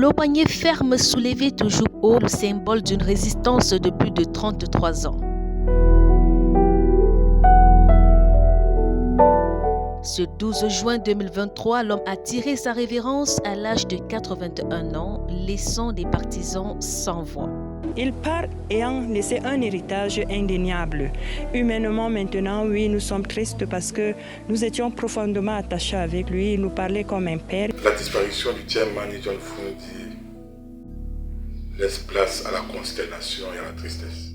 le poignet ferme soulevé toujours haut, le symbole d'une résistance de plus de 33 ans. Ce 12 juin 2023, l'homme a tiré sa révérence à l'âge de 81 ans, laissant des partisans sans voix. Il part ayant laissé un héritage indéniable. Humainement maintenant, oui, nous sommes tristes parce que nous étions profondément attachés avec lui. Il nous parlait comme un père. La disparition du chairman John Fundi laisse place à la consternation et à la tristesse.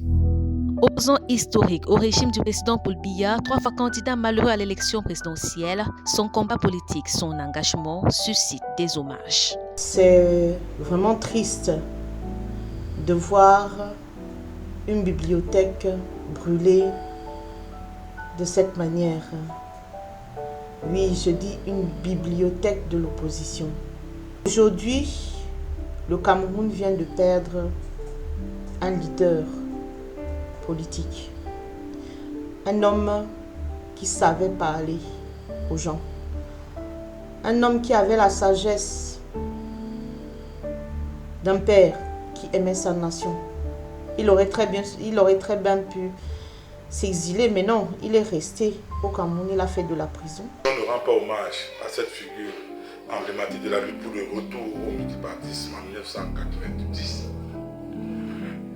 Opposant historique au régime du président Paul Biya, 3 fois candidat malheureux à l'élection présidentielle, son combat politique, son engagement suscite des hommages. C'est vraiment triste de voir une bibliothèque brûlée de cette manière. Oui, je dis une bibliothèque de l'opposition. Aujourd'hui, le Cameroun vient de perdre un leader politique, un homme qui savait parler aux gens, un homme qui avait la sagesse d'un père qui aimait sa nation. Il aurait très bien pu s'exiler, mais non, il est resté au Cameroun, il a fait de la prison. On ne rend pas hommage à cette figure emblématique de la lutte pour le retour au multipartisme en 1990,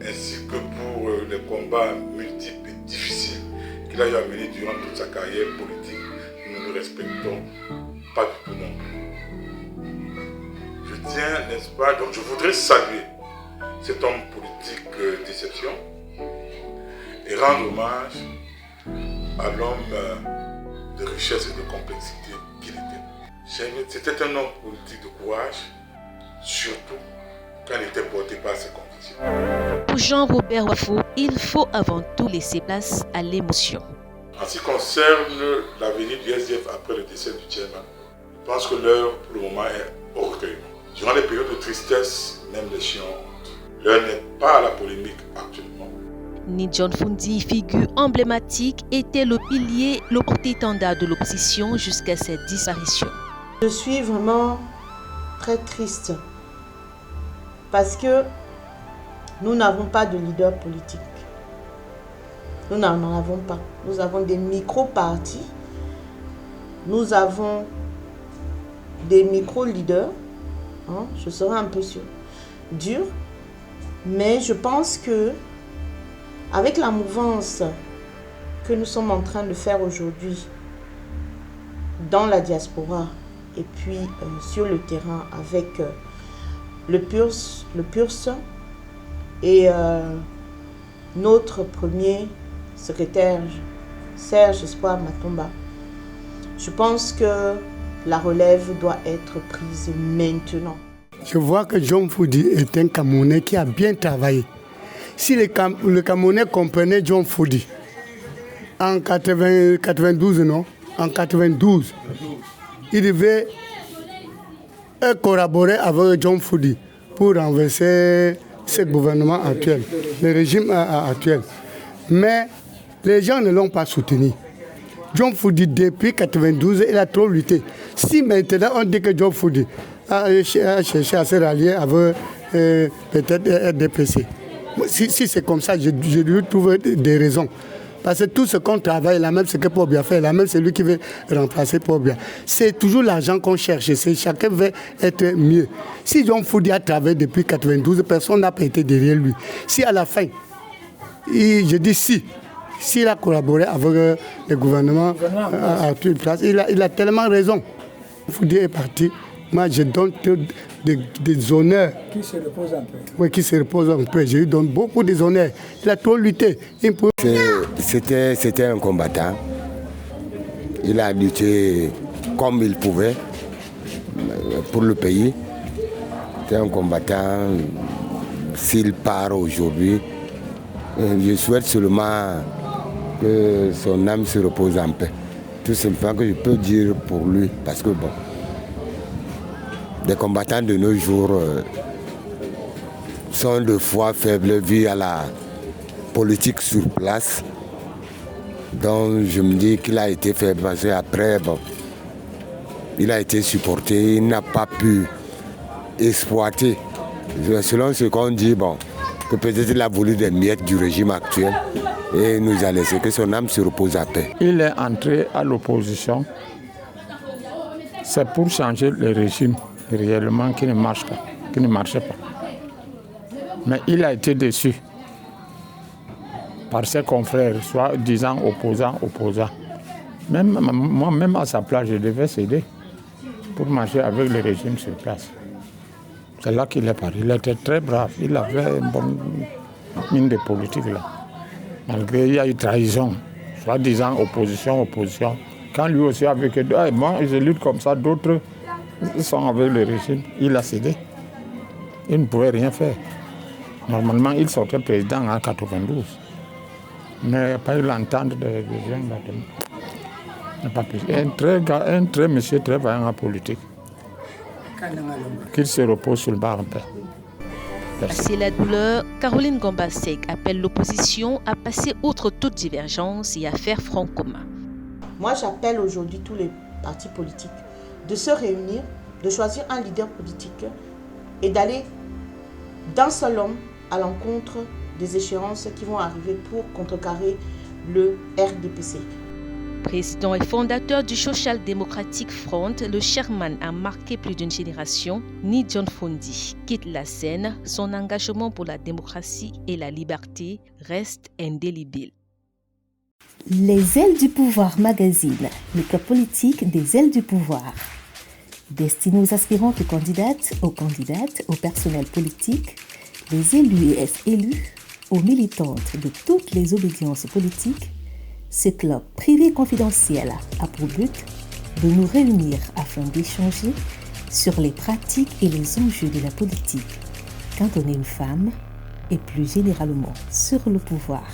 ainsi que pour les combats multiples et difficiles qu'il a eu à mener durant toute sa carrière politique. Nous ne le respectons pas du tout non plus. Je tiens, n'est-ce pas, donc je voudrais saluer cet homme politique d'exception et rendre hommage à l'homme de richesse et de complexité qu'il était. C'était un homme politique de courage, surtout quand il était porté par ses convictions. Pour Jean-Robert Wafo, il faut avant tout laisser place à l'émotion. En ce qui concerne l'avenir du SDF après le décès du chairman, je pense que l'heure pour le moment est au recueillement. Durant les périodes de tristesse, même les chiens ont honte. L'heure n'est pas à la polémique actuellement. Ni John Fundi, figure emblématique, était le pilier, le porte-étendard de l'opposition jusqu'à sa disparition. Je suis vraiment très triste parce que nous n'avons pas de leader politique. Nous n'en avons pas. Nous avons des micro-partis. Nous avons des micro-leaders. Je serai un peu dur. Mais je pense que avec la mouvance que nous sommes en train de faire aujourd'hui dans la diaspora et puis sur le terrain avec le PURS et notre premier secrétaire Serge Espoir Matomba, je pense que la relève doit être prise maintenant. Je vois que John Fundi est un Camerounais qui a bien travaillé. Si le Camerounais comprenait John Fundi en 92, non? En 92, il devait collaborer avec John Fundi pour renverser ce gouvernement actuel, le régime actuel. Mais les gens ne l'ont pas soutenu. John Fundi, depuis 1992, il a trop lutté. Si maintenant on dit que John Fundi a cherché à se rallier avec peut-être RDPC. Si c'est comme ça, je lui trouve des raisons. Parce que tout ce qu'on travaille, la même ce que Paul Biya fait, la même c'est lui qui veut remplacer Paul Biya. C'est toujours l'argent qu'on cherche, chacun veut être mieux. Si John Fundi a travaillé depuis 1992, personne n'a pas été derrière lui. Si à la fin, je dis s'il a collaboré avec le gouvernement à toute place, il a tellement raison. Fundi est parti. Moi, je donne des honneurs. Qui se repose un peu. Oui, qui se repose un peu. Je lui donne beaucoup de honneurs. Il a trop lutté. C'était un combattant. Il a lutté comme il pouvait pour le pays. C'était un combattant. S'il part aujourd'hui, je souhaite seulement que son âme se repose en paix. Tout simplement que je peux dire pour lui. Parce que bon, des combattants de nos jours sont de foi faibles vu à la politique sur place. Donc je me dis qu'il a été faible parce qu'après, bon, il a été supporté, il n'a pas pu exploité. Selon ce qu'on dit, bon, que peut-être il a voulu des miettes du régime actuel et nous a laissé que son âme se repose à paix. Il est entré à l'opposition, c'est pour changer le régime réellement qui ne marchait pas. Mais il a été déçu par ses confrères, soit disant opposants. Moi-même à sa place, je devais céder pour marcher avec le régime sur place. C'est là qu'il est parti. Il était très brave. Il avait une bonne mine de politique là. Malgré il y a eu trahison, soit disant opposition. Quand lui aussi avait que moi je lutte comme ça, d'autres sont avec le régime. Il a cédé. Il ne pouvait rien faire. Normalement, il sortait président en 1992. Mais il n'y a pas eu l'entente des gens là-dedans. Pas plus. Un monsieur très vaillant en politique. Qu'il se repose sur le bar en paix. Passer la douleur, Caroline Gomba-Seck appelle l'opposition à passer outre toute divergence et à faire front commun. Moi, j'appelle aujourd'hui tous les partis politiques de se réunir, de choisir un leader politique et d'aller d'un seul homme à l'encontre des échéances qui vont arriver pour contrecarrer le RDPC. Président et fondateur du Social Democratic Front, le Sherman a marqué plus d'une génération. Ni John Fondi quitte la scène, son engagement pour la démocratie et la liberté reste indélébile. Les ailes du pouvoir magazine, le cas politique des ailes du pouvoir. Destiné aux aspirantes candidates, aux candidates, au personnel politique, les élus et ex-élus, aux militantes de toutes les obédiences politiques, ce club privé confidentiel a pour but de nous réunir afin d'échanger sur les pratiques et les enjeux de la politique quand on est une femme et plus généralement sur le pouvoir.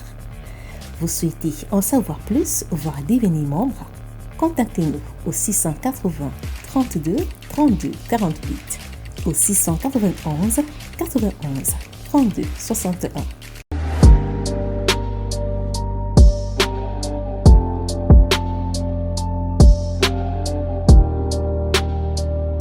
Vous souhaitez en savoir plus, voire devenir membre? Contactez-nous au 680 32 32 48, au 691 91 32 61.